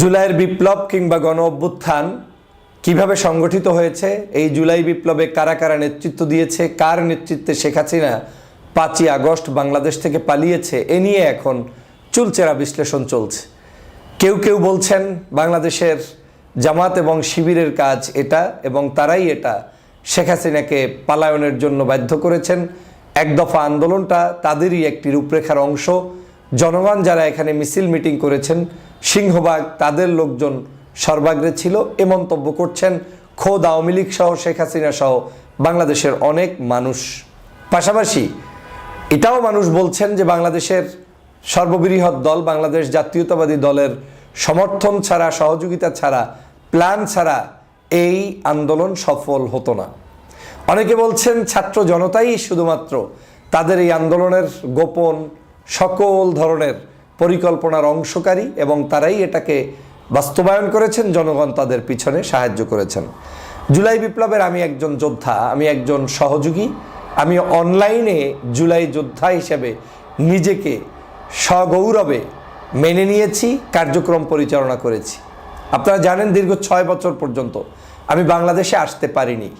জুলাইয়ের বিপ্লব কিংবা গণ অভ্যুত্থান কিভাবে সংগঠিত হয়েছে, এই জুলাই বিপ্লবে কারা কারা নেতৃত্ব দিয়েছে, কার নেতৃত্বে শেখ হাসিনা 5ই আগস্ট বাংলাদেশ থেকে পালিয়েছে, এ নিয়ে এখন চুলচেরা বিশ্লেষণ চলছে। কেউ কেউ বলছেন বাংলাদেশের জামাত এবং শিবিরের কাজ এটা এবং তারাই এটা শেখ হাসিনাকে পালায়নের জন্য বাধ্য করেছেন। এক দফা আন্দোলনটা তাদেরই একটি রূপরেখার অংশ। জনগণ যারা এখানে মিছিল মিটিং করেছেন, সিংহভাগ তাদের লোকজন সর্বাগ্রে ছিল, এ মন্তব্য করছেন খোদ আওয়ামী লীগ সহ শেখ হাসিনা সহ বাংলাদেশের অনেক মানুষ। পাশাপাশি এটাও মানুষ বলছেন যে বাংলাদেশের সর্ববৃহৎ দল বাংলাদেশ জাতীয়তাবাদী দলের সমর্থন ছাড়া, সহযোগিতা ছাড়া, প্ল্যান ছাড়া এই আন্দোলন সফল হতো না। অনেকে বলছেন ছাত্র জনতাই শুধুমাত্র তাদের এই আন্দোলনের গোপন সকল ধরনের পরিকল্পনার অংশকারী এবং তারাই এটাকে বাস্তবায়ন করেছেন, জনগণ তাদের পিছনে সাহায্য করেছেন। জুলাই বিপ্লবের আমি একজন যোদ্ধা, আমি একজন সহযোগী, আমি অনলাইনে জুলাই যোদ্ধা হিসেবে নিজেকে সগৌরবে মেনে নিয়েছি, কার্যক্রম পরিচালনা করেছি। আপনারা জানেন দীর্ঘ 6 বছর পর্যন্ত আমি বাংলাদেশে আসতে পারিনি।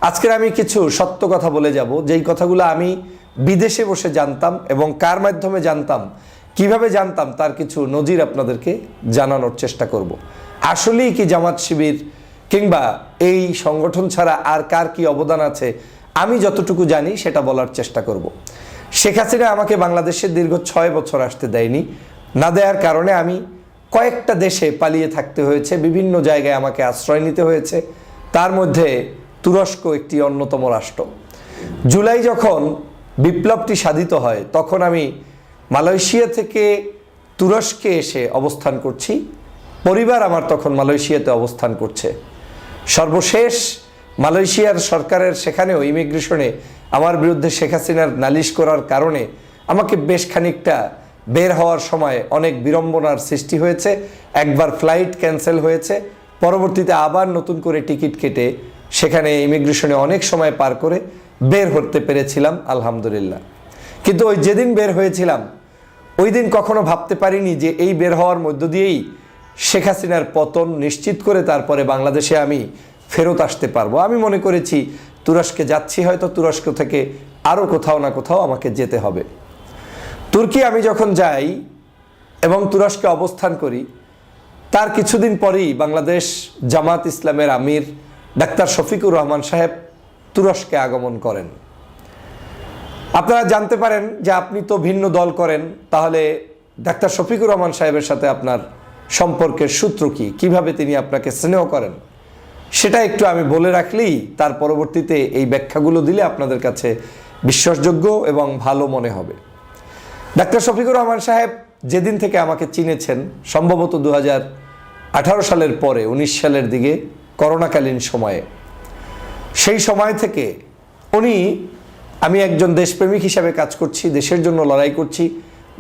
আজকের আমি কিছু সত্য কথা বলে যাব, যেই কথাগুলো আমি বিদেশে বসে জানতাম এবং কার মাধ্যমে জানতাম, কিভাবে জানতাম, তার কিছু নজির আপনাদেরকে জানানোর চেষ্টা করব। আসলেই কি জামাত শিবির কিংবা এই সংগঠন ছাড়া আর কার কি অবদান আছে আমি যতটুকু জানি সেটা বলার চেষ্টা করব। শেখ হাসিনা আমাকে বাংলাদেশে দীর্ঘ 6 বছর আসতে দেয়নি। না দেওয়ার কারণে আমি কয়েকটা দেশে পালিয়ে থাকতে হয়েছে, বিভিন্ন জায়গায় আমাকে আশ্রয় নিতে হয়েছে, তার মধ্যে তুরস্ক একটি অন্যতম রাষ্ট্র। জুলাই যখন বিপ্লবটি সাধিত হয় তখন আমি মালয়েশিয়া থেকে তুরস্কে এসে অবস্থান করছি। পরিবার আমার তখন মালয়েশিয়াতে অবস্থান করছে। সর্বশেষ মালয়েশিয়ার সরকারের সেখানেও ইমিগ্রেশনে আমার বিরুদ্ধে শেখ হাসিনার নালিশ করার কারণে আমাকে বেশ খানিকটা বের হওয়ার সময় অনেক বিড়ম্বনার সৃষ্টি হয়েছে। একবার ফ্লাইট ক্যান্সেল হয়েছে, পরবর্তীতে আবার নতুন করে টিকিট কেটে সেখানে ইমিগ্রেশনে অনেক সময় পার করে বের হতে পেরেছিলাম আলহামদুলিল্লাহ। কিন্তু ওই যেদিন বের হয়েছিলাম ওই দিন কখনো ভাবতে পারিনি যে এই বের হওয়ার মধ্য দিয়েই শেখ হাসিনার পতন নিশ্চিত করে তারপরে বাংলাদেশে আমি ফেরত আসতে পারবো। আমি মনে করেছি তুরস্কে যাচ্ছি, হয়তো তুরস্ক থেকে আরও কোথাও না কোথাও আমাকে যেতে হবে। তুর্কি আমি যখন যাই এবং তুরস্কে অবস্থান করি, তার কিছুদিন পরেই বাংলাদেশ জামাত ইসলামের আমির ডাক্তার শফিকুর রহমান সাহেব তুরস্কে আগমন করেন। আপনারা জানতে পারেন যে আপনি তো ভিন্ন দল করেন, তাহলে ডাক্তার শফিকুর রহমান সাহেবের সাথে আপনার সম্পর্কের সূত্র কি, কিভাবে তিনি আপনাকে স্নেহ করেন, সেটা একটু আমি বলে রাখলেই তার পরবর্তীতে এই ব্যাখ্যাগুলো দিলে আপনাদের কাছে বিশ্বাসযোগ্য এবং ভালো মনে হবে। ডাক্তার শফিকুর রহমান সাহেব যেদিন থেকে আমাকে চিনেছেন, সম্ভবত 2018 সালের পরে 19 সালের দিকে করোনাকালীন সময়ে, সেই সময় থেকে আমি একজন দেশপ্রেমিক হিসাবে কাজ করছি, দেশের জন্য লড়াই করছি,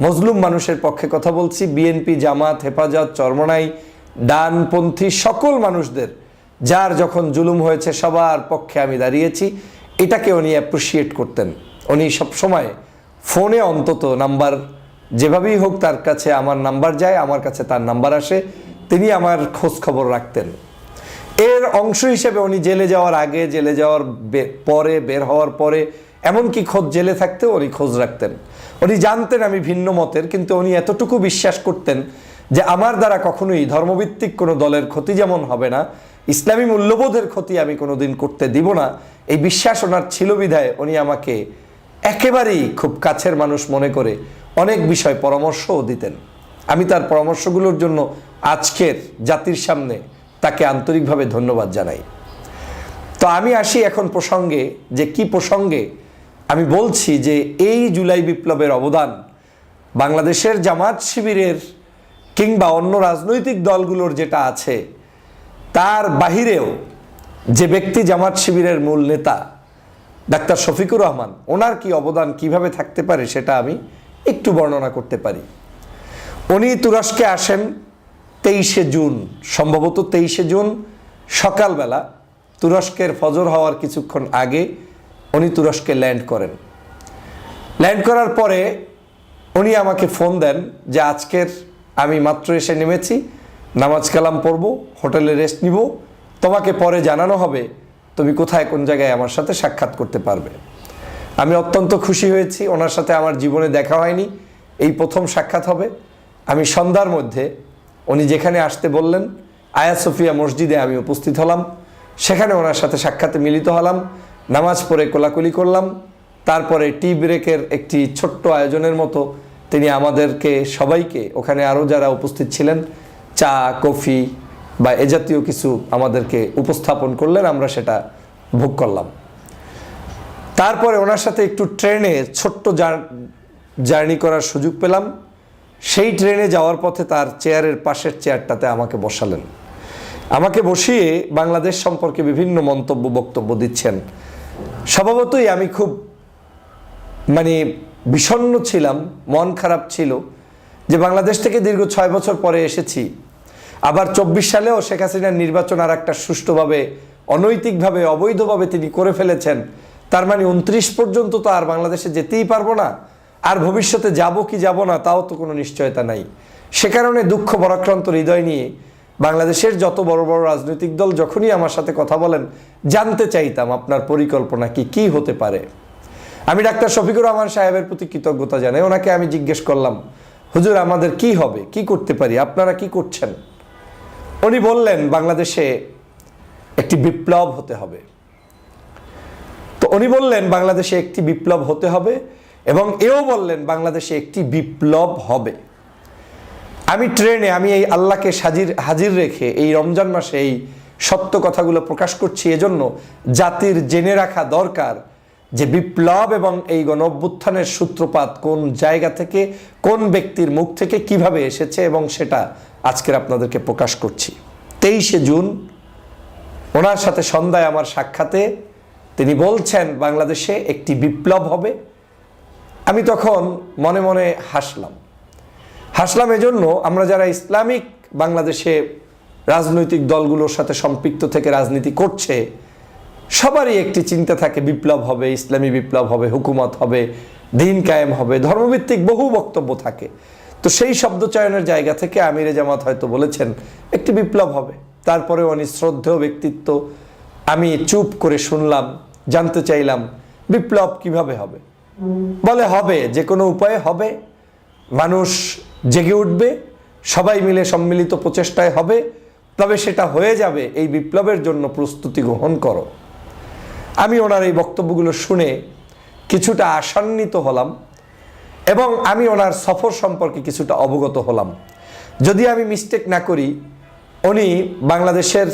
মজলুম মানুষের পক্ষে কথা বলছি। বিএনপি, জামাত, হেফাজত, চরমনাই, ডানপন্থী সকল মানুষদের যার যখন জুলুম হয়েছে সবার পক্ষে আমি দাঁড়িয়েছি। এটাকে উনি অ্যাপ্রিসিয়েট করতেন। উনি সবসময় ফোনে অন্তত নাম্বার যেভাবেই হোক তার কাছে আমার নাম্বার যায়, আমার কাছে তার নাম্বার আসে, তিনি আমার খোঁজ খবর রাখতেন। এর অংশ হিসেবে উনি জেলে যাওয়ার আগে, জেলে যাওয়ার পরে, বের হওয়ার পরে, এমনকি খোঁজ জেলে থাকতেও উনি খোঁজ রাখতেন। উনি জানতেন আমি ভিন্ন মতের, কিন্তু উনি এতটুকু বিশ্বাস করতেন যে আমার দ্বারা কখনোই ধর্মভিত্তিক কোনো দলের ক্ষতি যেমন হবে না, ইসলামী মূল্যবোধের ক্ষতি আমি কোনোদিন করতে দিব না। এই বিশ্বাস ওনার ছিল বিধায় উনি আমাকে একেবারেই খুব কাছের মানুষ মনে করে অনেক বিষয় পরামর্শও দিতেন। আমি তার পরামর্শগুলোর জন্য আজকের জাতির সামনে তাকে আন্তরিকভাবে ধন্যবাদ জানাই। তো আমি আসি এখন প্রসঙ্গে, যে কি প্রসঙ্গে আমি বলছি যে এই জুলাই বিপ্লবের অবদান বাংলাদেশের জামাত শিবিরের কিংবা অন্য রাজনৈতিক দলগুলোর যেটা আছে তার বাহিরেও যে ব্যক্তি জামাত শিবিরের মূল নেতা ডাক্তার শফিকুর রহমান, ওনার কি অবদান কিভাবে থাকতে পারে সেটা আমি একটু বর্ণনা করতে পারি। উনি তুরস্কে আসেন 23শে জুন, সম্ভবত 23শে জুন সকালবেলা, তুরস্কের ফজর হওয়ার কিছুক্ষণ আগে উনি তুরস্কে ল্যান্ড করেন। ল্যান্ড করার পরে উনি আমাকে ফোন দেন যে আজকের আমি মাত্র এসে নেমেছি, নামাজ কালাম পড়ব, হোটেলে রেস্ট নিব, তোমাকে পরে জানানো হবে তুমি কোথায় কোন জায়গায় আমার সাথে সাক্ষাৎ করতে পারবে। আমি অত্যন্ত খুশি হয়েছি, ওনার সাথে আমার জীবনে দেখা হয়নি, এই প্রথম সাক্ষাৎ হবে। আমি সন্ধ্যার মধ্যে উনি যেখানে আসতে বললেন আয়া সোফিয়া মসজিদে আমি উপস্থিত হলাম, সেখানে ওনার সাথে সাক্ষাতে মিলিত হলাম, নামাজ পড়ে কোলাকুলি করলাম। তারপরে টি ব্রেকের একটি ছোট্ট আয়োজনের মতো তিনি আমাদেরকে সবাইকে, ওখানে আরও যারা উপস্থিত ছিলেন, চা কফি বা এ জাতীয় কিছু আমাদেরকে উপস্থাপন করলেন, আমরা সেটা ভোগ করলাম। তারপরে ওনার সাথে একটু ট্রেনে ছোট্ট জার্নি করার সুযোগ পেলাম। সেই ট্রেনে যাওয়ার পথে তার চেয়ারের পাশের চেয়ারটাতে আমাকে বসালেন। আমাকে বসিয়ে বাংলাদেশ সম্পর্কে বিভিন্ন মন্তব্য বক্তব্য দিচ্ছেন। স্বভাবতই আমি খুব বিষণ্ণ ছিলাম, মন খারাপ ছিল যে বাংলাদেশ থেকে দীর্ঘ 6 বছর পরে এসেছি, আবার 24 সালেও শেখ হাসিনার নির্বাচন আর একটা সুষ্ঠুভাবে, অনৈতিকভাবে, অবৈধভাবে তিনি করে ফেলেছেন। তার 29 পর্যন্ত তো আর বাংলাদেশে যেতেই পারবো না, আর ভবিষ্যতে যাব কি যাব না তাও তো কোনো নিশ্চয়তা নাই। সে কারণে দুঃখ বরাক্রান্ত হৃদয় নিয়ে বাংলাদেশের যত বড় বড় রাজনৈতিক দল যখনই আমার সাথে কথা বলেন, জানতে চাইতাম আপনার পরিকল্পনা কি হতে পারে। আমি ডাক্তার শফিকুর রহমান সাহেবের প্রতি কৃতজ্ঞতা জানাই। ওনাকে আমি জিজ্ঞেস করলাম, হুজুর আমাদের কি হবে, কি করতে পারি, আপনারা কি করছেন? উনি বললেন বাংলাদেশে একটি বিপ্লব হতে হবে। তো উনি বললেন বাংলাদেশে একটি বিপ্লব হতে হবে এবং এও বললেন বাংলাদেশে একটি বিপ্লব হবে। আমি ট্রেনে, আমি এই আল্লাহকে হাজির রেখে এই রমজান মাসে এই সত্য কথাগুলো প্রকাশ করছি এজন্য জাতির জেনে রাখা দরকার যে বিপ্লব এবং এই গণ অভ্যুত্থানের সূত্রপাত কোন জায়গা থেকে, কোন ব্যক্তির মুখ থেকে কিভাবে এসেছে, এবং সেটা আজকের আপনাদেরকে প্রকাশ করছি। 23শে জুন ওনার সাথে সন্ধ্যায় আমার সাক্ষাতে তিনি বলছেন বাংলাদেশে একটি বিপ্লব হবে। আমি তখন মনে মনে হাসলাম এজন্য, আমরা যারা ইসলামিক বাংলাদেশে রাজনৈতিক দলগুলোর সাথে সম্পৃক্ত থেকে রাজনীতি করছে, সবারই একটি চিন্তা থাকে বিপ্লব হবে, ইসলামী বিপ্লব হবে, হুকুমত হবে, দিন কায়েম হবে, ধর্মভিত্তিক বহু বক্তব্য থাকে। তো সেই শব্দ চয়নের জায়গা থেকে আমিরে জামাত হয়তো বলেছেন একটি বিপ্লব হবে। তারপরে উনি শ্রদ্ধেয় ব্যক্তিত্ব, আমি চুপ করে শুনলাম, জানতে চাইলাম বিপ্লব কিভাবে হবে। বলে হবে, যে কোনো উপায়ে হবে, মানুষ জেগে উঠবে, সবাই মিলে সম্মিলিত প্রচেষ্টায় হবে, তবে সেটা হয়ে যাবে। এই বিপ্লবের জন্য প্রস্তুতি গ্রহণ করো। আমি ওনার এই বক্তব্যগুলো শুনে কিছুটা আশান্বিত হলাম এবং আমি ওনার সফর সম্পর্কে কিছুটা অবগত হলাম। যদি আমি মিস্টেক না করি, উনি বাংলাদেশের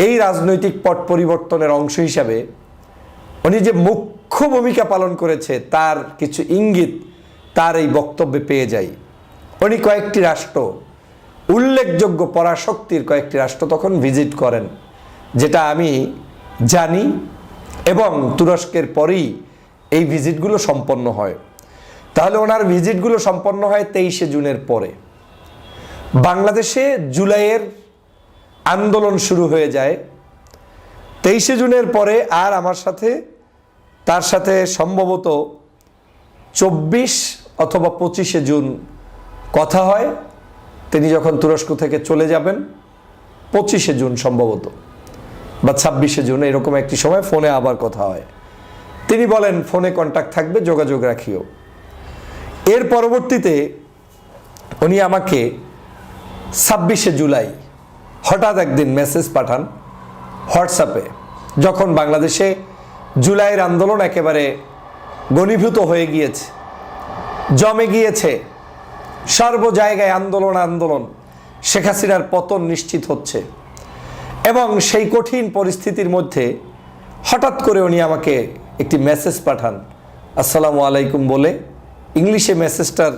এই রাজনৈতিক পট পরিবর্তনের অংশ হিসাবে উনি যে মুখ্য ভূমিকা পালন করেছে তার কিছু ইঙ্গিত তার এই বক্তব্যে পেয়ে যাই। উনি কয়েকটি রাষ্ট্র, উল্লেখযোগ্য পরাশক্তির কয়েকটি রাষ্ট্র তখন ভিজিট করেন, যেটা আমি জানি, এবং তুরস্কের পরেই এই ভিজিটগুলো সম্পন্ন হয়। তাহলে ওনার ভিজিটগুলো সম্পন্ন হয় 23শে জুনের পরে। বাংলাদেশে জুলাইয়ের আন্দোলন শুরু হয়ে যায় 23শে জুনের পরে। আর আমার সাথে, তার সাথে সম্ভবত 24 অথবা 25শে জুন কথা হয়। তিনি যখন তুরস্ক থেকে চলে যাবেন 25শে জুন সম্ভবত বা 26শে জুন, এরকম একটি সময় ফোনে আবার কথা হয়। তিনি বলেন ফোনে কন্ট্যাক্ট থাকবে, যোগাযোগ রাখিও। এর পরবর্তীতে উনি আমাকে 26শে জুলাই হঠাৎ একদিন মেসেজ পাঠান হোয়াটসঅ্যাপে, যখন বাংলাদেশে জুলাইয়ের আন্দোলন একেবারে ঘনীভূত হয়ে গিয়েছে, জমে গিয়েছে, সর্ব জায়গায় আন্দোলন, শেখ হাসিনার পতন নিশ্চিত হচ্ছে। এবং সেই কঠিন পরিস্থিতির মধ্যে হঠাৎ করে উনি আমাকে একটি মেসেজ পাঠান আসসালামু আলাইকুম বলে। ইংলিশে মেসেজটার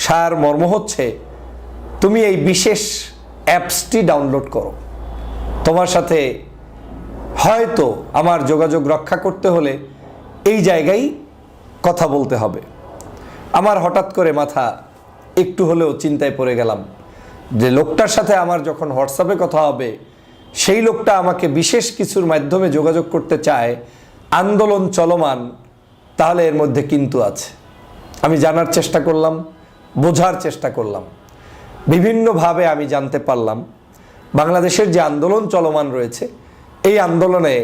সার মর্ম হচ্ছে, তুমি এই বিশেষ অ্যাপসটি ডাউনলোড করো, তোমার সাথে হয়তো আমার যোগাযোগ রক্ষা করতে হলে এই জায়গায় কথা বলতে হবে। আমার হঠাৎ করে মাথা একটু হলেও চিন্তায় পড়ে গেলাম যে লোকটার সাথে আমার যখন হোয়াটসঅ্যাপে কথা হবে, সেই লোকটা আমাকে বিশেষ কিছুর মাধ্যমে যোগাযোগ করতে চায়, আন্দোলন চলমান, তাহলে এর মধ্যে কিন্তু আছে। আমি জানার চেষ্টা করলাম, বোঝার চেষ্টা করলাম। বিভিন্নভাবে আমি জানতে পারলাম বাংলাদেশের যে আন্দোলন চলমান রয়েছে, এই আন্দোলনে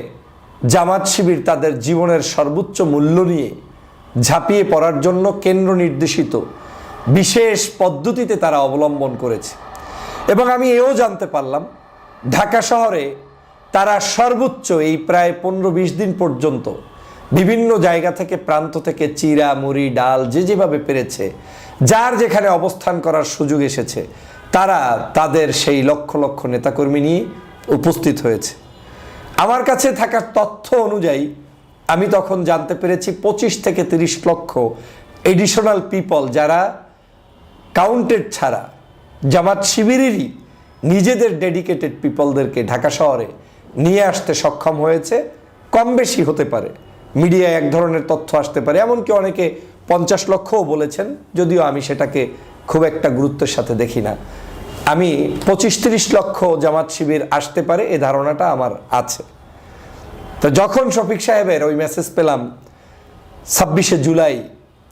জামাত শিবির তাদের জীবনের সর্বোচ্চ মূল্য নিয়ে ঝাঁপিয়ে পড়ার জন্য কেন্দ্র নির্দেশিত বিশেষ পদ্ধতিতে তারা অবলম্বন করেছে। এবং আমি এও জানতে পারলাম ঢাকা শহরে তারা সর্বোচ্চ এই প্রায় 15-20 দিন পর্যন্ত বিভিন্ন জায়গা থেকে, প্রান্ত থেকে চিরা মুড়ি ডাল যে যেভাবে পেরেছে, যার যেখানে অবস্থান করার সুযোগ এসেছে, তারা তাদের সেই লক্ষ লক্ষ নেতাকর্মী নিয়ে উপস্থিত হয়েছে। আমার কাছে থাকার তথ্য অনুযায়ী আমি তখন জানতে পেরেছি 25 থেকে 30 লক্ষ এডিশনাল পিপল, যারা কাউন্টেড ছাড়া জামাত শিবিরেরই নিজেদের ডেডিকেটেড পিপলদেরকে ঢাকা শহরে নিয়ে আসতে সক্ষম হয়েছে। কম বেশি হতে পারে, মিডিয়ায় এক ধরনের তথ্য আসতে পারে, এমনকি অনেকে 50 লক্ষও বলেছেন, যদিও আমি সেটাকে খুব একটা গুরুত্বের সাথে দেখি না। আমি 25-30 লক্ষ জামাত শিবির আসতে পারে এ ধারণাটা আমার আছে। তো যখন শফিক সাহেবের ওই মেসেজ পেলাম 26শে জুলাই,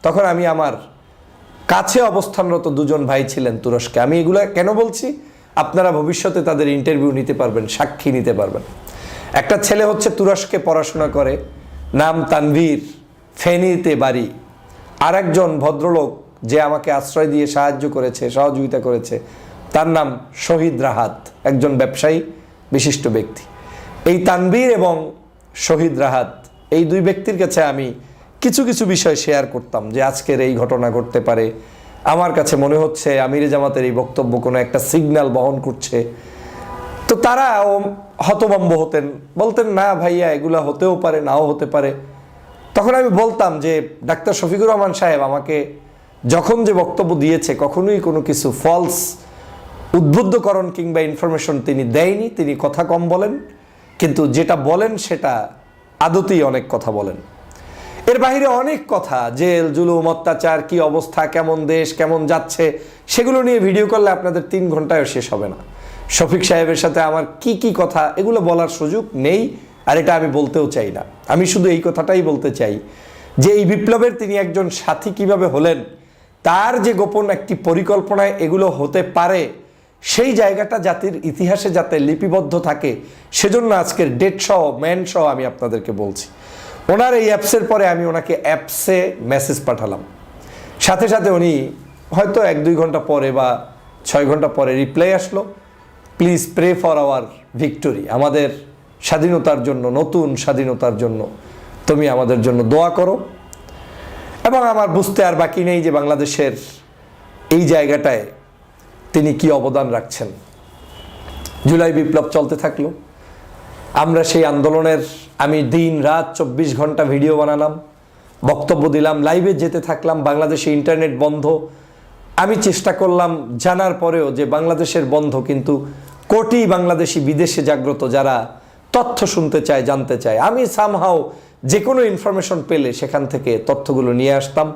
তখন আমি আমার কাছে অবস্থানরত দুজন ভাই ছিলেন তুরস্কে। আমি এগুলো কেন বলছি, আপনারা ভবিষ্যতে তাদের ইন্টারভিউ নিতে পারবেন, সাক্ষী নিতে পারবেন। একটা ছেলে হচ্ছে তুরস্কে পড়াশোনা করে, নাম তানভীর, ফেনীতে বাড়ি। আর একজন ভদ্রলোক যে আমাকে আশ্রয় দিয়ে সাহায্য করেছে, সহযোগিতা করেছে, তার নাম শহীদ রাহাত, একজন ব্যবসায়ী, বিশিষ্ট ব্যক্তি। এই তানভীর এবং শহীদ রাহাত, এই দুই ব্যক্তির কাছে আমি কিছু কিছু বিষয় শেয়ার করতাম যে আজকের এই ঘটনা ঘটতে পারে, আমার কাছে মনে হচ্ছে আমিরে জামাতের এই বক্তব্য কোনো একটা সিগন্যাল বহন করছে। তো তারাও হতভম্ব হতেন, বলতেন না ভাইয়া এগুলা হতেও পারে, নাও হতে পারে। তখন আমি বলতাম যে ডাক্তার শফিকুর রহমান সাহেব আমাকে যখন যে বক্তব্য দিয়েছে, কখনোই কোনো কিছু ফলস উদ্বুদ্ধকরণ কিংবা ইনফরমেশন তিনি দেয়নি। তিনি কথা কম বলেন, কিন্তু যেটা বলেন সেটা আদতেই অনেক কথা বলেন। এর বাইরে অনেক কথা, জেল জুলুম অত্যাচার, কি অবস্থা, কেমন দেশ, কেমন যাচ্ছে, সেগুলো নিয়ে ভিডিও করলে আপনাদের 3 ঘন্টায়ও শেষ হবে না। শফিক সাহেবের সাথে আমার কি কি কথা, এগুলো বলার সুযোগ নেই, আর এটা আমি বলতেও চাই না। আমি শুধু এই কথাটাই বলতে চাই যে এই বিপ্লবের তিনি একজন সাথী কিভাবে হলেন, তার যে গোপন একটি পরিকল্পনায় এগুলো হতে পারে, সেই জায়গাটা জাতির ইতিহাসে যাতে লিপিবদ্ধ থাকে, সেজন্য আজকের ডেট সহ ম্যান সহ আমি আপনাদেরকে বলছি। ওনার এই অ্যাপসের পরে আমি ওনাকে অ্যাপসে মেসেজ পাঠালাম, সাথে সাথে উনি হয়তো 1-2 ঘন্টা পরে বা 6 ঘন্টা পরে রিপ্লাই আসলো, please pray for our victory, আমাদের স্বাধীনতার জন্য, নতুন স্বাধীনতার জন্য তুমি আমাদের জন্য দোয়া করো। এবং আমার বুঝতে আর বাকি নেই যে বাংলাদেশের এই জায়গাটায় তিনি কি অবদান রাখছেন। জুলাই বিপ্লব চলতে থাকলো, আমরা সেই আন্দোলনের আমি দিন রাত 24 ঘন্টা ভিডিও বানালাম, বক্তব্য দিলাম, লাইভে যেতে থাকলাম। বাংলাদেশে ইন্টারনেট বন্ধ, আমি চেষ্টা করলাম জানার পরেও যে বাংলাদেশের বন্ধ, কিন্তু কোটি বাংলাদেশি বিদেশে জাগ্রত যারা তথ্য শুনতে চায়, জানতে চায়, আমি সামহাও যে কোনো ইনফরমেশন পেলে সেখান থেকে তথ্যগুলো নিয়ে আসতাম,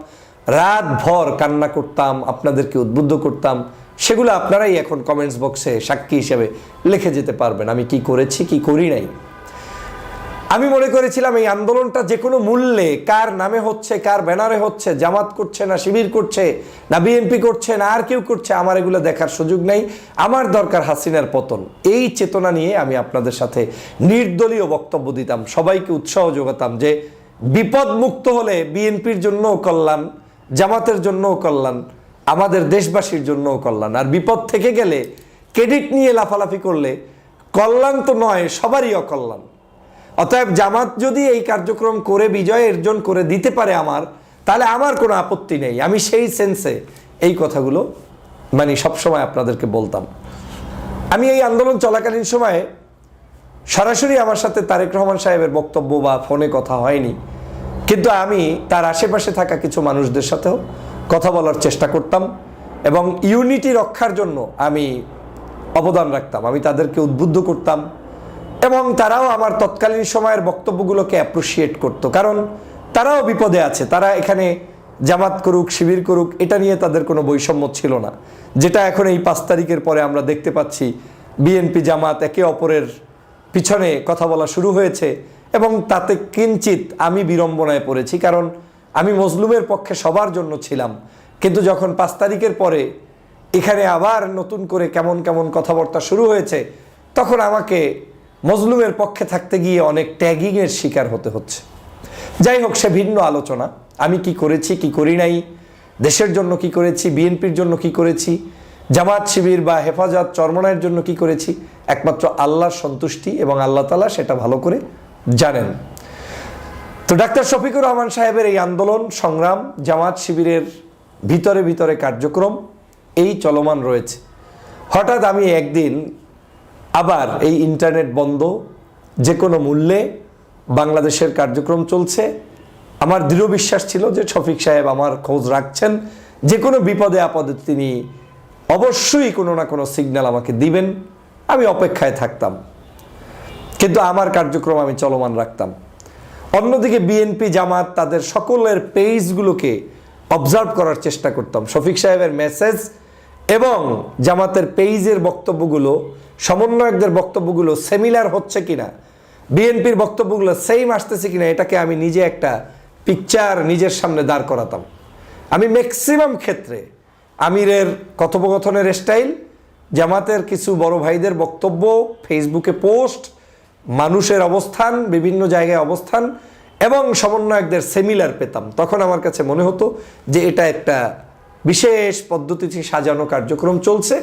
রাত ভর কান্না করতাম, আপনাদেরকে উদ্বুদ্ধ করতাম। সেগুলো আপনারাই এখন কমেন্টস বক্সে সাক্ষী হিসেবে লিখে যেতে পারবেন আমি কি করেছি, কি করি নাই। আমি মনে করেছিলাম এই আন্দোলনটা যে কোনো মূল্যে, কার নামে হচ্ছে, কার ব্যানারে হচ্ছে, জামাত করছে না শিবির করছে না বিএনপি করছে না আর কেউ করছে, আমার এগুলো দেখার সুযোগ নেই, আমার দরকার হাসিনার পতন। এই চেতনা নিয়ে আমি আপনাদের সাথে নির্দলীয় বক্তব্য দিতাম, সবাইকে উৎসাহ যোগাতাম যে বিপদ মুক্ত হলে বিএনপির জন্যও কল্যাণ, জামাতের জন্যও কল্যাণ, আমাদের দেশবাসীর জন্যও কল্যাণ। আর বিপদ থেকে গেলে ক্রেডিট নিয়ে লাফালাফি করলে কল্যাণ তো নয়, সবারই অকল্যাণ। অতএব জামাত যদি এই কার্যক্রম করে বিজয় অর্জন করে দিতে পারে আমার, তাহলে আমার কোনো আপত্তি নেই। আমি সেই সেন্সে এই কথাগুলো সবসময় আপনাদেরকে বলতাম। আমি এই আন্দোলন চলাকালীন সময়ে সরাসরি আমার সাথে তারেক রহমান সাহেবের বক্তব্য বা ফোনে কথা হয়নি, কিন্তু আমি তার আশেপাশে থাকা কিছু মানুষদের সাথেও কথা বলার চেষ্টা করতাম এবং ইউনিটি রক্ষার জন্য আমি অবদান রাখতাম, আমি তাদেরকে উদ্বুদ্ধ করতাম এবং তারাও আমার তৎকালীন সময়ের বক্তব্যগুলোকে অ্যাপ্রিসিয়েট করতো, কারণ তারাও বিপদে আছে। তারা এখানে জামাত করুক শিবির করুক এটা নিয়ে তাদের কোনো বৈষম্য ছিল না, যেটা এখন এই 5 তারিখের পরে আমরা দেখতে পাচ্ছি বিএনপি জামাত একে অপরের পিছনে কথা বলা শুরু হয়েছে। এবং তাতে কিঞ্চিত আমি বিড়ম্বনায় পড়েছি, কারণ আমি মজলুমের পক্ষে সবার জন্য ছিলাম, কিন্তু যখন 5 তারিখের পরে এখানে আবার নতুন করে কেমন কেমন কথাবার্তা শুরু হয়েছে, তখন আমাকে মজলুমের পক্ষে থাকতে গিয়ে অনেক ট্যাগিংয়ের শিকার হতে হচ্ছে। যাই হোক, সে ভিন্ন আলোচনা। আমি কি করেছি কি করি নাই, দেশের জন্য কি করেছি, বিএনপির জন্য কি করেছি, জামাত শিবির বা হেফাজত চরমনায়ের জন্য কি করেছি, একমাত্র আল্লাহর সন্তুষ্টি এবং আল্লাহ তাআলা সেটা ভালো করে জানেন। তো ডাক্তার শফিকুর রহমান সাহেবের এই আন্দোলন সংগ্রাম, জামাত শিবিরের ভিতরে ভিতরে কার্যক্রম এই চলমান রয়েছে। হঠাৎ আমি একদিন আবার এই ইন্টারনেট বন্ধ, যে কোনো মূল্যে বাংলাদেশের কার্যক্রম চলছে, আমার দৃঢ় বিশ্বাস ছিল যে শফিক সাহেব আমার খোঁজ রাখছেন, যে কোনো বিপদে আপদে তিনি অবশ্যই কোনো না কোনো সিগন্যাল আমাকে দিবেন, আমি অপেক্ষায় থাকতাম, কিন্তু আমার কার্যক্রম আমি চলমান রাখতাম। অন্যদিকে বিএনপি জামাত তাদের সকলের পেজগুলোকে অবজার্ভ করার চেষ্টা করতাম। শফিক সাহেবের মেসেজ এবং জামাতের পেজের বক্তব্যগুলো, সমন্বয়কদের বক্তব্যগুলো সিমিলার হচ্ছে কিনা, বিএনপির বক্তব্যগুলো সেম আসতেছে কিনা, এটাকে আমি নিজে একটা পিকচার নিজের সামনে দাঁড় করাতাম। আমি ম্যাক্সিমাম ক্ষেত্রে আমিরের কথোপকথনের স্টাইল, জামাতের কিছু বড় ভাইদের বক্তব্য, ফেসবুকে পোস্ট, মানুষের অবস্থান, বিভিন্ন জায়গায় অবস্থান এবং সমন্বয়কদের সিমিলার পেতাম। তখন আমার কাছে মনে হতো যে এটা একটা বিশেষ পদ্ধতিতে সাজানো কার্যক্রম চলছে।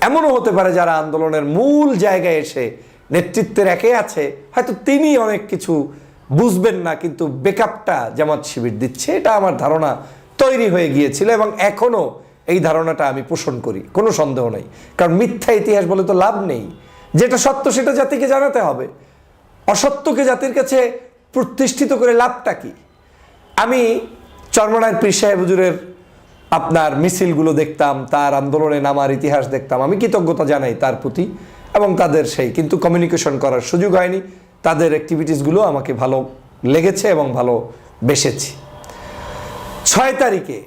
এমনও হতে পারে যারা আন্দোলনের মূল জায়গায় এসে নেতৃত্বের একে আছে, হয়তো তিনি অনেক কিছু বুঝবেন না, কিন্তু ব্যাকআপটা জামাত শিবির দিচ্ছে, এটা আমার ধারণা তৈরি হয়ে গিয়েছিল এবং এখনও এই ধারণাটা আমি পোষণ করি, কোনো সন্দেহ নেই। কারণ মিথ্যা ইতিহাস বলে তো লাভ নেই, যেটা সত্য সেটা জাতিকে জানাতে হবে, অসত্যকে জাতির কাছে প্রতিষ্ঠিত করে লাভটা কি? আমি চরমনায়ের পীর সাহেব হুজুরের আপনার মিছিলগুলো দেখতাম, তার আন্দোলনে নামার ইতিহাস দেখতাম, আমি কৃতজ্ঞতা জানাই তার প্রতি এবং তাদের সেই, কিন্তু কমিউনিকেশন করার সুযোগ হয়নি। তাদের অ্যাক্টিভিটিসগুলো আমাকে ভালো লেগেছে এবং ভালো বেসেছি। 6 তারিখে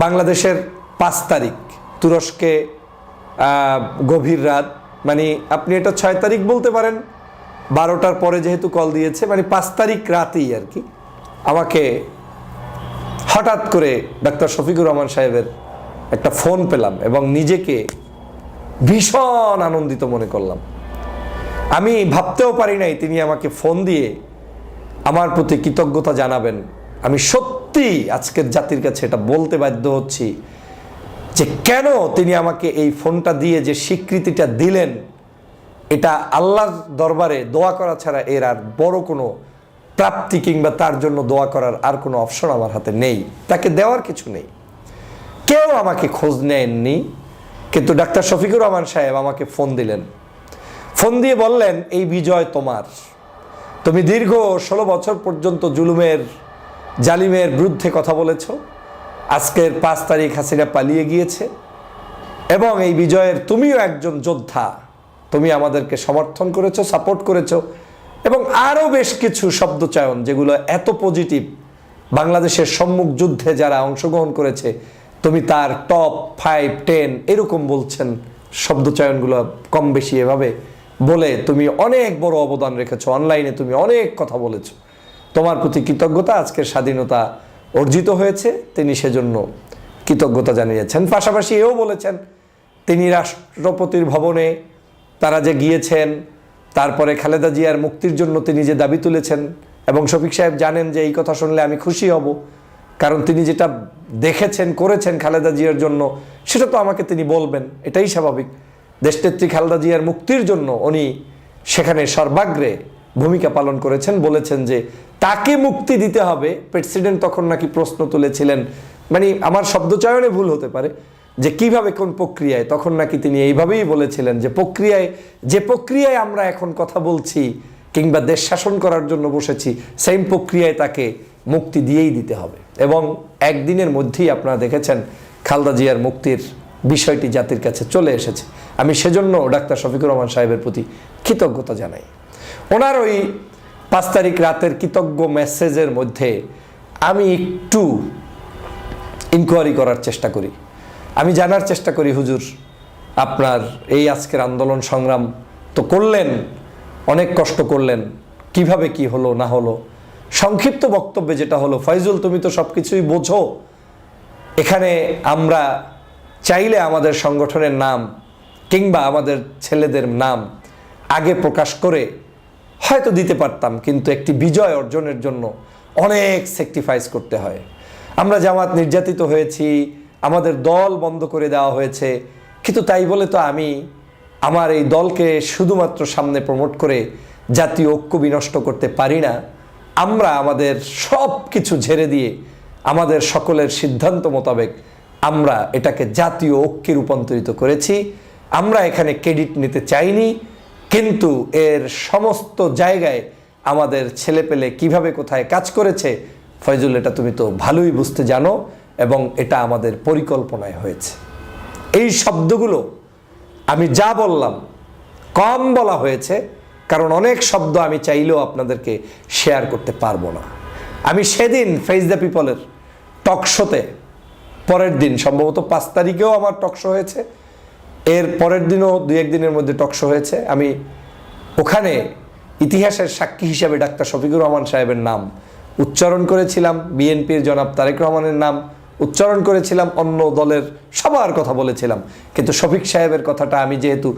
বাংলাদেশের 5 তারিখ তুরস্কে গভীর রাত, মানে আপনি এটা 6 তারিখ বলতে পারেন, 12টার পরে যেহেতু কল দিয়েছে, মানে 5 তারিখ রাতেই আর কি, আমাকে হঠাৎ করে ডাক্তার শফিকুর রহমান সাহেবের একটা ফোন পেলাম এবং নিজেকে ভীষণ আনন্দিত মনে করলাম। আমি ভাবতেও পারি নাই তিনি আমাকে ফোন দিয়ে আমার প্রতি কৃতজ্ঞতা জানাবেন। আমি সত্যি আজকের জাতির কাছে এটা বলতে বাধ্য হচ্ছি যে কেন তিনি আমাকে এই ফোনটা দিয়ে যে স্বীকৃতিটা দিলেন, এটা আল্লাহর দরবারে দোয়া করা ছাড়া এর আর বড় কোনো প্রাপ্তি কিংবা তার জন্য দোয়া করার আর কোনো অপশন আমার হাতে নেই, তাকে দেওয়ার কিছু নেই। কেউ আমাকে খোঁজ নেননি, কিন্তু ডাক্তার শফিকুর রহমান সাহেব আমাকে ফোন দিলেন। ফোন দিয়ে বললেন, এই বিজয় তোমার, তুমি দীর্ঘ 16 বছর পর্যন্ত জুলুমের জালিমের বিরুদ্ধে কথা বলেছ, আজকের 5 তারিখ হাসিনা পালিয়ে গিয়েছে এবং এই বিজয়ের তুমিও একজন যোদ্ধা, তুমি আমাদেরকে সমর্থন করেছো, সাপোর্ট করেছো এবং আরও বেশ কিছু শব্দচয়ন যেগুলো এত পজিটিভ, বাংলাদেশের সম্মুখ যুদ্ধে যারা অংশগ্রহণ করেছে তুমি তার টপ 5, 10 এরকম বলছেন শব্দচয়নগুলো কম বেশি এভাবে বলে তুমি অনেক বড় অবদান রেখেছো, অনলাইনে তুমি অনেক কথা বলেছো, তোমার প্রতি কৃতজ্ঞতা, আজকের স্বাধীনতা অর্জিত হয়েছে, তিনি সেজন্য কৃতজ্ঞতা জানিয়েছেন। পাশাপাশি এও বলেছেন তিনি রাষ্ট্রপতির ভবনে তারা যে গিয়েছেন, তারপরে খালেদা জিয়ার মুক্তির জন্য তিনি যে দাবি তুলেছেন, এবং শফিক সাহেব জানেন যে এই কথা শুনলে আমি খুশি হব, কারণ তিনি যেটা দেখেছেন করেছেন খালেদা জিয়ার জন্য সেটা তো আমাকে তিনি বলবেন, এটাই স্বাভাবিক। দেশনেত্রী খালেদা জিয়ার মুক্তির জন্য উনি সেখানে সর্বাগ্রে ভূমিকা পালন করেছেন, বলেছেন যে তাকে মুক্তি দিতে হবে। প্রেসিডেন্ট তখন নাকি প্রশ্ন তুলেছিলেন, মানে আমার শব্দচয়নে ভুল হতে পারে, যে কিভাবে কোন প্রক্রিয়ায়, তখন নাকি তিনি এইভাবেই বলেছিলেন যে যে প্রক্রিয়ায় আমরা এখন কথা বলছি কিংবা দেশ শাসন করার জন্য বসেছি, সেম প্রক্রিয়ায় তাকে মুক্তি দিয়েই দিতে হবে। এবং একদিনের মধ্যেই আপনারা দেখেছেন খালেদা জিয়ার মুক্তির বিষয়টি জাতির কাছে চলে এসেছে। আমি সেজন্য ডাক্তার শফিকুর রহমান সাহেবের প্রতি কৃতজ্ঞতা জানাই। ওনার ওই 5 তারিখ রাতের কৃতজ্ঞ মেসেজের মধ্যে আমি একটু ইনকোয়ারি করার চেষ্টা করি, আমি জানার চেষ্টা করি, হুজুর আপনার এই আজকের আন্দোলন সংগ্রাম তো করলেন, অনেক কষ্ট করলেন, কিভাবে কি হলো না হলো। সংক্ষিপ্ত বক্তব্যে যেটা হলো, ফয়জুল তুমি তো সব কিছুই বোঝো, এখানে আমরা চাইলে আমাদের সংগঠনের নাম কিংবা আমাদের ছেলেদের নাম আগে প্রকাশ করে হয়তো দিতে পারতাম, কিন্তু একটি বিজয় অর্জনের জন্য অনেক স্যাক্রিফাইস করতে হয়। আমরা জামাত নির্যাতিত হয়েছি, আমাদের দল বন্ধ করে দেওয়া হয়েছে, কিন্তু তাই বলে তো আমি আমার এই দলকে শুধুমাত্র সামনে প্রমোট করে জাতীয় ঐক্য বিনষ্ট করতে পারি না। আমরা আমাদের সব কিছু ঝেড়ে দিয়ে আমাদের সকলের সিদ্ধান্ত মোতাবেক আমরা এটাকে জাতীয় ঐক্যে রূপান্তরিত করেছি। আমরা এখানে ক্রেডিট নিতে চাইনি, কিন্তু এর সমস্ত জায়গায় আমাদের ছেলেপেলে কিভাবে কোথায় কাজ করেছে, ফয়জুল এটা তুমি তো ভালোই বুঝতে জানো, এবং এটা আমাদের পরিকল্পনায় হয়েছে। এই শব্দগুলো আমি যা বললাম কম বলা হয়েছে, কারণ অনেক শব্দ আমি চাইলেও আপনাদেরকে শেয়ার করতে পারবো না। আমি সেদিন ফেস দ্য পিপলের টকশোতে, পরের দিন সম্ভবত 5 তারিখেও আমার টকশো হয়েছে, এর পরের দিনও 2-1 দিনের মধ্যে টকশো হয়েছে, আমি ওখানে ইতিহাসের সাক্ষী হিসাবে ডাক্তার শফিকুর রহমান সাহেবের নাম উচ্চারণ করেছিলাম, বিএনপির জনাব তারেক রহমানের নাম উচ্চারণ করেছিলাম, অন্য দলের সবার কথা বলেছিলাম, কিন্তু শফিক সাহেবের কথাটা আমি যেহেতু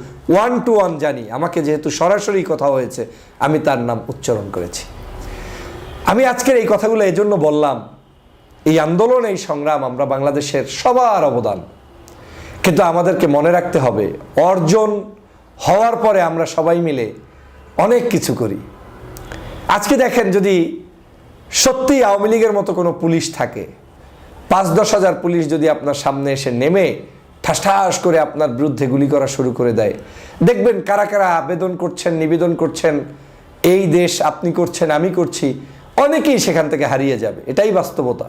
1 to 1 জানি, আমাকে যেহেতু সরাসরি কথা হয়েছে, আমি তার নাম উচ্চারণ করেছি। আমি আজকের এই কথাগুলো এজন্য বললাম, এই আন্দোলন, এই সংগ্রাম আমরা বাংলাদেশের সবার অবদান, কিন্তু আমাদেরকে মনে রাখতে হবে অর্জন হওয়ার পরে আমরা সবাই মিলে অনেক কিছু করি। আজকে দেখেন, যদি সত্যি আওয়ামী লীগের মতো কোনো পুলিশ থাকে, 5-10 হাজার পুলিশ যদি আপনার সামনে এসে নেমে ঠাস ঠাস করে আপনার বিরুদ্ধে গুলি করা শুরু করে দেয়, দেখবেন কারা কারা আবেদন করছেন, নিবেদন করছেন, এই দেশ আপনি করছেন, আমি করছি, অনেকেই সেখান থেকে হারিয়ে যাবে। এটাই বাস্তবতা।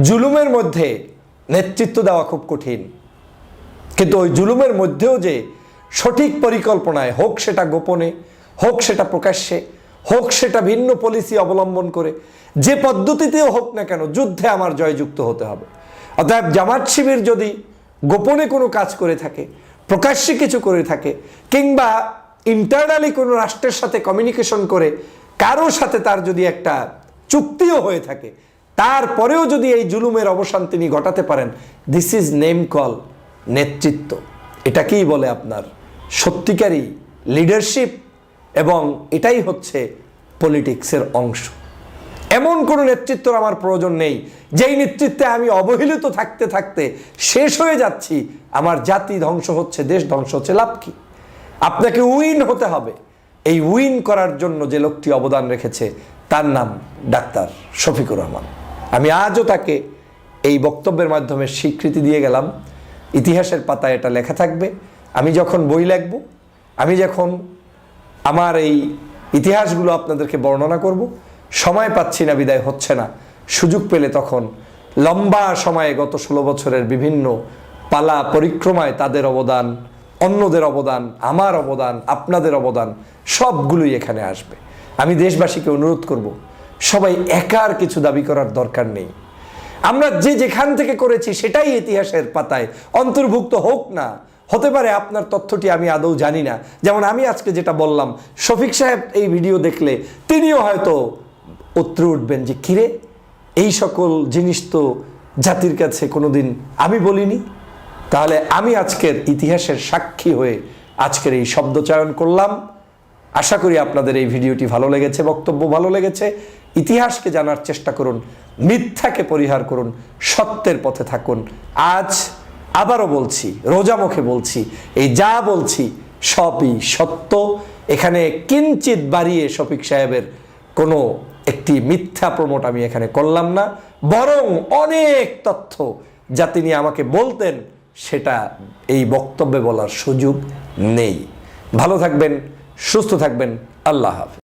জুলুমের মধ্যে নেতৃত্ব দেওয়া খুব কঠিন, কিন্তু ওই জুলুমের মধ্যেও যে সঠিক পরিকল্পনায়, হোক সেটা গোপনে, হোক সেটা প্রকাশ্যে, হোক সেটা ভিন্ন পলিসি অবলম্বন করে, যে পদ্ধতিতেও হোক না কেন, যুদ্ধে আমার জয়যুক্ত হতে হবে। অতএব জামাত শিবির যদি গোপনে কোনো কাজ করে থাকে, প্রকাশ্যে কিছু করে থাকে, কিংবা ইন্টারনালি কোনো রাষ্ট্রের সাথে কমিউনিকেশন করে কারোর সাথে তার যদি একটা চুক্তিও হয়ে থাকে, তারপরেও যদি এই জুলুমের অবসান তিনি ঘটাতে পারেন, দিস ইজ নেম কল নেতৃত্ব। এটাকেই বলে আপনার সত্যিকারই লিডারশিপ, এবং এটাই হচ্ছে পলিটিক্সের অংশ। এমন কোনো নেতৃত্বর আমার প্রয়োজন নেই যেই নেতৃত্বে আমি অবহেলিত থাকতে থাকতে শেষ হয়ে যাচ্ছি, আমার জাতি ধ্বংস হচ্ছে, দেশ ধ্বংস হচ্ছে, লাভ কি? আপনাকে উইন হতে হবে। এই উইন করার জন্য যে লোকটি অবদান রেখেছে তার নাম ডাক্তার শফিকুর রহমান। আমি আজও তাকে এই বক্তব্যের মাধ্যমে স্বীকৃতি দিয়ে গেলাম। ইতিহাসের পাতায় এটা লেখা থাকবে। আমি যখন বই লিখব, আমি যখন আমার এই ইতিহাসগুলো আপনাদেরকে বর্ণনা করব, সময় পাচ্ছি না, বিদায় হচ্ছে না, সুযোগ পেলে তখন লম্বা সময়ে গত 16 বছরের বিভিন্ন পালা পরিক্রমায় তাদের অবদান, অন্যদের অবদান, আমার অবদান, আপনাদের অবদান সবগুলোই এখানে আসবে। আমি দেশবাসীকে অনুরোধ করব, সবাই একার কিছু দাবি করার দরকার নেই। আমরা যে যেখান থেকে করেছি সেটাই ইতিহাসের পাতায় অন্তর্ভুক্ত হোক না। হতে পারে আপনার তথ্যটি আমি আদৌ জানি না, যেমন আমি আজকে যেটা বললাম, শফিক সাহেব এই ভিডিও দেখলে তিনিও হয়তো উত্তরে উঠবেন যে কিরে, এই সকল জিনিস তো জাতির কাছে কোনোদিন আমি বলিনি। তাহলে আমি আজকের ইতিহাসের সাক্ষী হয়ে আজকের এই শব্দচয়ন করলাম। আশা করি আপনাদের এই ভিডিওটি ভালো লেগেছে, বক্তব্য ভালো লেগেছে। ইতিহাসকে জানার চেষ্টা করুন, মিথ্যাকে পরিহার করুন, সত্যের পথে থাকুন। আজ আবারও বলছি, রোজা মুখে বলছি, এই যা বলছি সবই সত্য। এখানে কিঞ্চিত বাড়িয়ে শফিক সাহেবের কোনো একটি মিথ্যা প্রমোট আমি এখানে করলাম না, বরং অনেক তথ্য যা তিনি আমাকে বলতেন সেটা এই বক্তব্যে বলার সুযোগ নেই। ভালো থাকবেন, সুস্থ থাকবেন, আল্লাহ হাফেজ।